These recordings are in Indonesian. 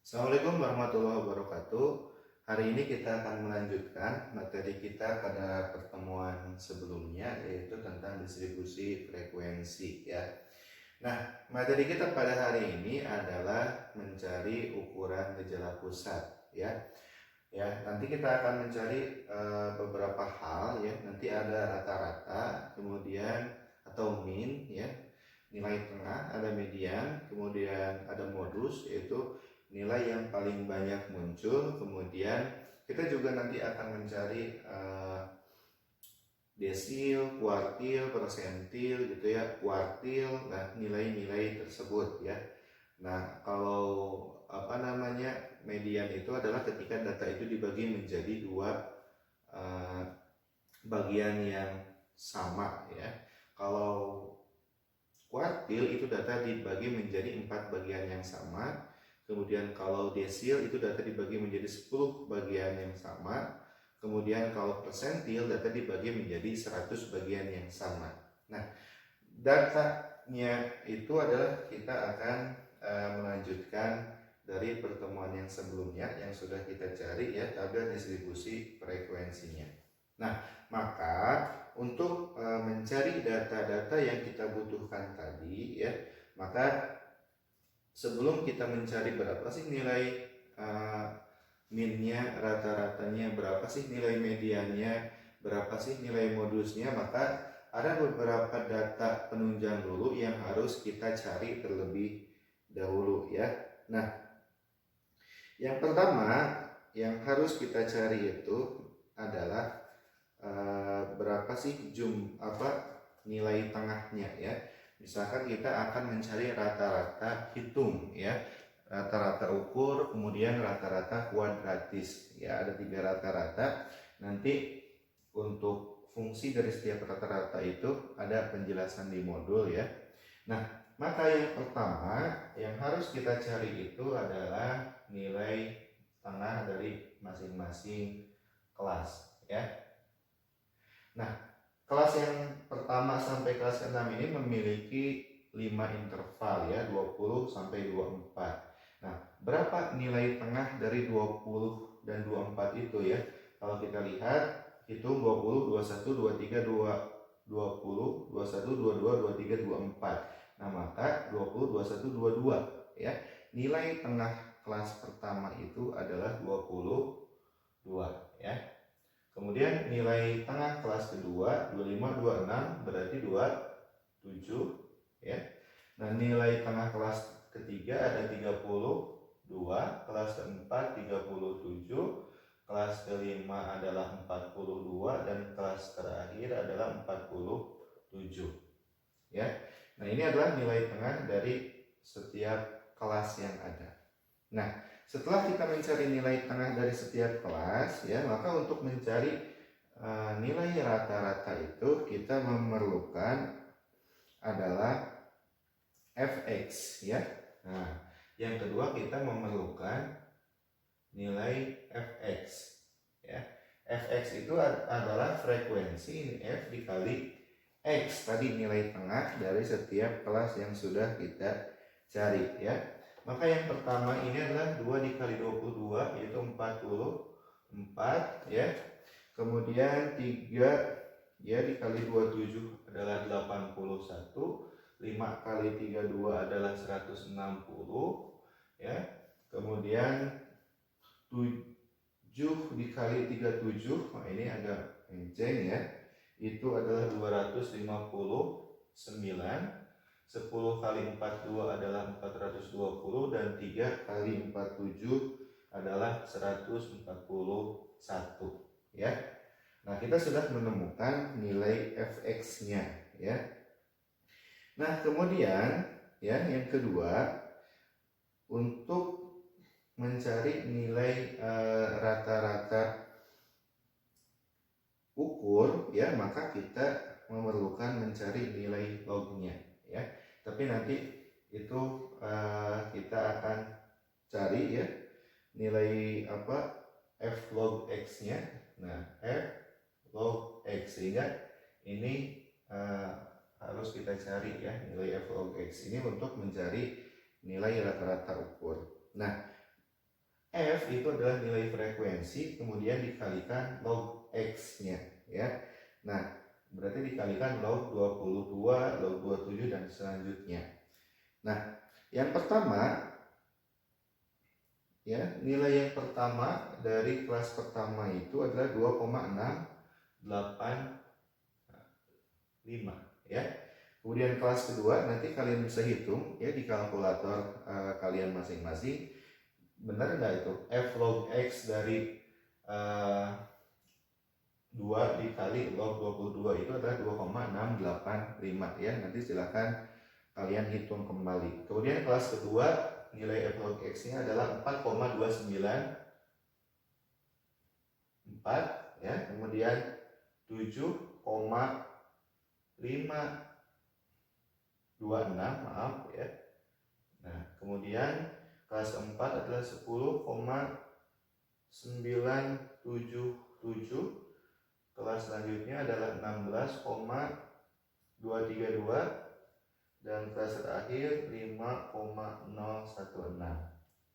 Assalamualaikum warahmatullahi wabarakatuh. Hari ini kita akan melanjutkan materi kita pada pertemuan sebelumnya, yaitu tentang distribusi frekuensi ya. Nah, materi kita pada hari ini adalah mencari ukuran gejala pusat ya. Nanti kita akan mencari beberapa hal ya. Nanti ada rata-rata, kemudian atau min ya, nilai tengah, ada median, kemudian ada modus yaitu nilai yang paling banyak muncul, kemudian kita juga nanti akan mencari desil, kuartil, persentil gitu ya, kuartil, nah nilai-nilai tersebut ya. Nah, kalau median itu adalah ketika data itu dibagi menjadi dua bagian yang sama ya. Kalau kuartil itu data dibagi menjadi 4 bagian yang sama. Kemudian kalau desil itu data dibagi menjadi 10 bagian yang sama. Kemudian kalau persentil data dibagi menjadi 100 bagian yang sama. Nah, datanya itu adalah kita akan melanjutkan dari pertemuan yang sebelumnya yang sudah kita cari ya, tabel distribusi frekuensinya. Nah, maka untuk mencari data-data yang kita butuhkan tadi ya, maka sebelum kita mencari berapa sih nilai minnya, rata-ratanya berapa sih nilai mediannya, berapa sih nilai modusnya, maka ada beberapa data penunjang dulu yang harus kita cari terlebih dahulu ya. Nah, yang pertama yang harus kita cari itu adalah berapa sih nilai tengahnya ya. Misalkan kita akan mencari rata-rata hitung ya, rata-rata ukur, kemudian rata-rata kuadratis ya, ada 3 rata-rata. Nanti untuk fungsi dari setiap rata-rata itu ada penjelasan di modul ya. Nah, maka yang pertama yang harus kita cari itu adalah nilai tengah dari masing-masing kelas ya. Nah, kelas yang pertama sampai kelas ke-6 ini memiliki 5 interval ya, 20 sampai 24. Nah, berapa nilai tengah dari 20 dan 24 itu ya? Kalau kita lihat, hitung 20, 21, 23, 20, 21, 22, 23, 24. Nah, maka 20, 21, 22 ya. Nilai tengah kelas pertama itu adalah 22 ya. Kemudian nilai tengah kelas kedua 25, 26 berarti 27 ya. Nah, nilai tengah kelas ketiga ada 32, kelas keempat 37, kelas kelima adalah 42 dan kelas terakhir adalah 47 ya. Nah, ini adalah nilai tengah dari setiap kelas yang ada. Nah, setelah kita mencari nilai tengah dari setiap kelas ya, maka untuk mencari nilai rata-rata itu kita memerlukan adalah fx ya. Nah, yang kedua kita memerlukan nilai fx ya. Fx itu adalah frekuensi ini f dikali x, tadi nilai tengah dari setiap kelas yang sudah kita cari ya. Maka yang pertama ini adalah 2 dikali 22 yaitu 44 ya. Kemudian 3 ya dikali 27 adalah 81. 5 kali 32 adalah 160 ya. Kemudian 7 dikali 37, nah ini agak enceng ya, itu adalah 259. 10 kali 42 adalah 420 dan 3 kali 47 adalah 141 ya. Nah, kita sudah menemukan nilai fx-nya ya. Nah, kemudian ya yang kedua, untuk mencari nilai rata-rata ukur ya, maka kita memerlukan mencari nilai lognya ya. Tapi nanti itu kita akan cari ya nilai f log x nya. Nah, f log x, sehingga ini harus kita cari ya nilai f log x ini untuk mencari nilai rata-rata ukur. Nah, F itu adalah nilai frekuensi kemudian dikalikan log X-nya ya. Nah, berarti dikalikan log 22, log 27 dan selanjutnya. Nah, yang pertama ya, nilai yang pertama dari kelas pertama itu adalah 2,685 ya. Kemudian kelas kedua nanti kalian bisa hitung ya di kalkulator kalian masing-masing. Benar nggak itu? F log X dari 2 dikali log 22 itu adalah 2,685 ya. Nanti silahkan kalian hitung kembali. Kemudian kelas kedua nilai F log X nya adalah 4,294 ya. Kemudian 7,526 maaf ya. Nah, kemudian kelas keempat adalah 10,977. Kelas selanjutnya adalah 16,232 dan kelas terakhir 5,016.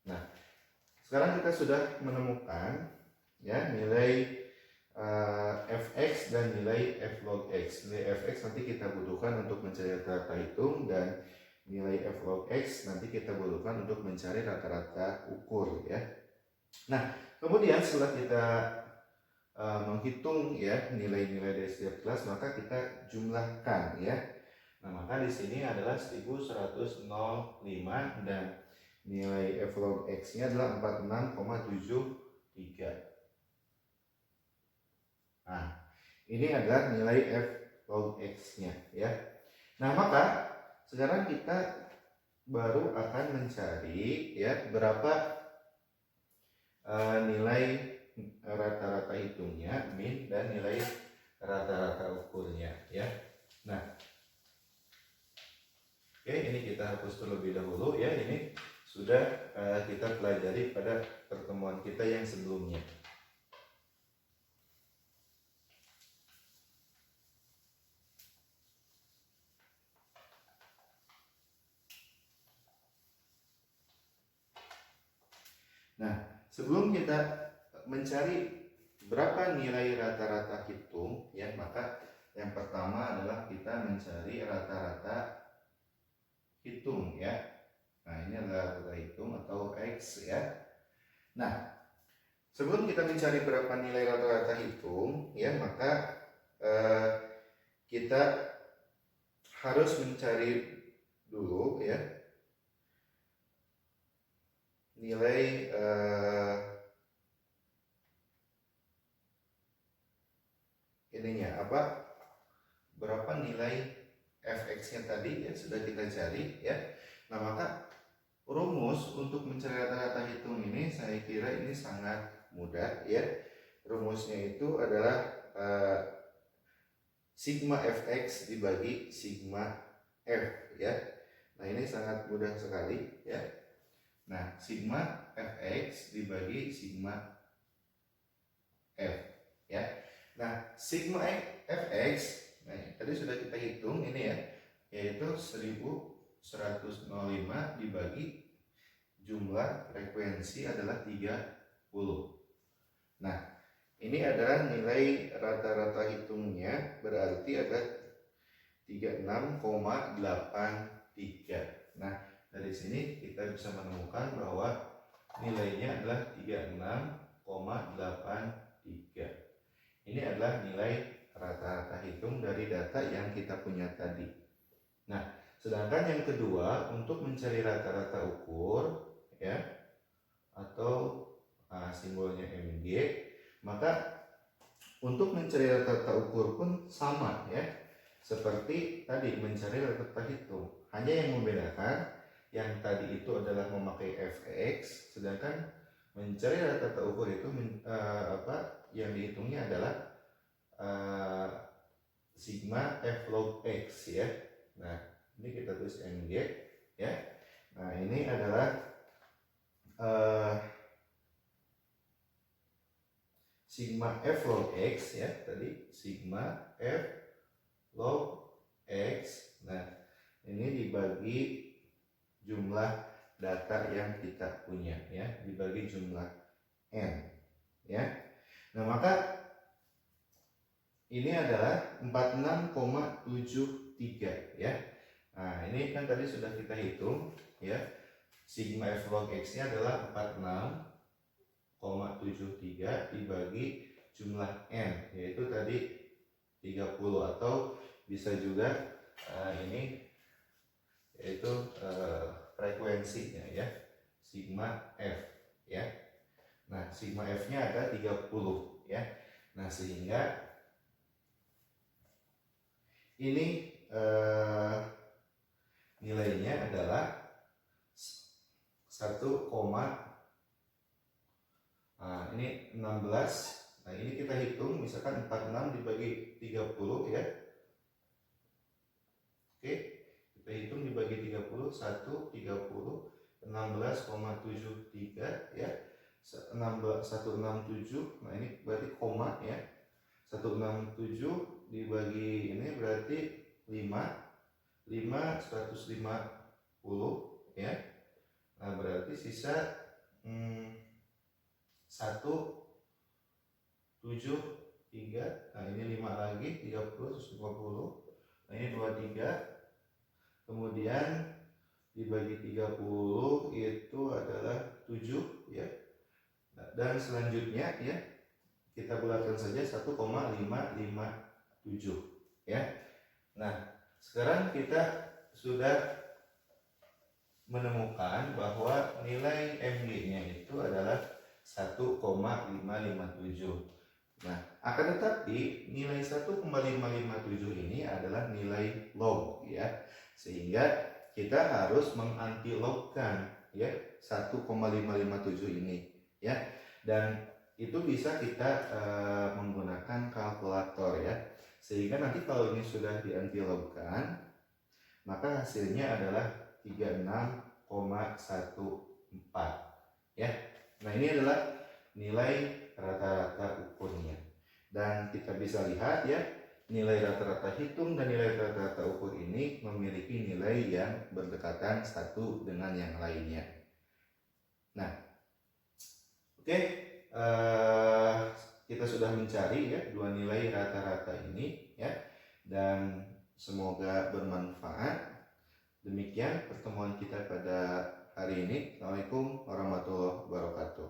Nah, sekarang kita sudah menemukan ya nilai fx dan nilai f log x. Nilai fx nanti kita butuhkan untuk mencari rata-rata hitung dan nilai f log x nanti kita butuhkan untuk mencari rata-rata ukur ya. Nah, kemudian setelah kita menghitung ya nilai-nilai dari setiap kelas, maka kita jumlahkan ya. Nah, maka di sini adalah 1105 dan nilai f log x nya adalah 46,73. Nah, ini adalah nilai f log x nya ya. Nah, maka sekarang kita baru akan mencari ya berapa nilai rata-rata hitungnya min dan nilai rata-rata ukurnya ya. Nah, oke, ini kita hapus terlebih dahulu ya. Ini sudah kita pelajari pada pertemuan kita yang sebelumnya. Nah, sebelum kita mencari berapa nilai rata-rata hitung ya, maka yang pertama adalah kita mencari rata-rata hitung ya. Nah, ini adalah rata-rata hitung atau X ya. Nah, sebelum kita mencari berapa nilai rata-rata hitung ya, maka kita harus mencari dulu ya nilai ininya apa, berapa nilai fx-nya tadi ya sudah kita cari ya. Nah, maka rumus untuk mencari rata-rata hitung ini saya kira ini sangat mudah ya. Rumusnya itu adalah sigma fx dibagi sigma f ya. Nah, ini sangat mudah sekali ya. Nah, sigma fx dibagi sigma f ya. Nah, sigma fx, nah tadi sudah kita hitung ini ya, yaitu 1105 dibagi jumlah frekuensi adalah 30. Nah, ini adalah nilai rata-rata hitungnya, berarti ada 36,83. Nah, dari sini kita bisa menemukan bahwa nilainya adalah 36,83. Ini adalah nilai rata-rata hitung dari data yang kita punya tadi. Nah, sedangkan yang kedua untuk mencari rata-rata ukur ya, atau simbolnya MG, maka untuk mencari rata-rata ukur pun sama ya, seperti tadi mencari rata-rata hitung. Hanya yang membedakan yang tadi itu adalah memakai fx, sedangkan mencari rata-rata ukur itu yang dihitungnya adalah sigma f log x ya. Nah, ini kita tulis mg ya. Nah, ini adalah sigma f log x ya, tadi sigma f log x. Nah, ini dibagi jumlah data yang kita punya ya, dibagi jumlah n ya. Nah, maka ini adalah 46,73 ya. Nah, ini kan tadi sudah kita hitung ya. Sigma F log X nya adalah 46,73 dibagi jumlah n, yaitu tadi 30, atau bisa juga ini yaitu frekuensinya ya, sigma F ya. Nah, sigma F nya ada 30 ya. Nah, sehingga ini nilainya adalah 1, ini 16. Nah, ini kita hitung misalkan 46 dibagi 30 ya. Oke, kita hitung dibagi 30, 1, 30, 16,73 ya. 167. Nah, ini berarti koma ya. 167 dibagi ini berarti 5, 150 ya. Nah, berarti sisa 173. Nah, ini 5 lagi, 30, 150. Nah, ini 23. Kemudian dibagi 30 itu adalah 7 ya. Nah, dan selanjutnya ya, kita bulatkan saja 1,557 ya. Nah, sekarang kita sudah menemukan bahwa nilai MG-nya itu adalah 1,557. Nah, akan tetapi nilai 1,557 ini adalah nilai log ya. Sehingga kita harus mengantilogkan ya 1,557 ini ya. Dan itu bisa kita menggunakan kalkulator ya. Sehingga nanti kalau ini sudah diantilogkan, maka hasilnya adalah 36,14 ya. Nah, ini adalah nilai rata-rata ukurnya. Dan kita bisa lihat ya, nilai rata-rata hitung dan nilai rata-rata ukur ini memiliki nilai yang berdekatan satu dengan yang lainnya. Nah, oke, kita sudah mencari ya dua nilai rata-rata ini ya, dan semoga bermanfaat. Demikian pertemuan kita pada hari ini. Assalamualaikum warahmatullahi wabarakatuh.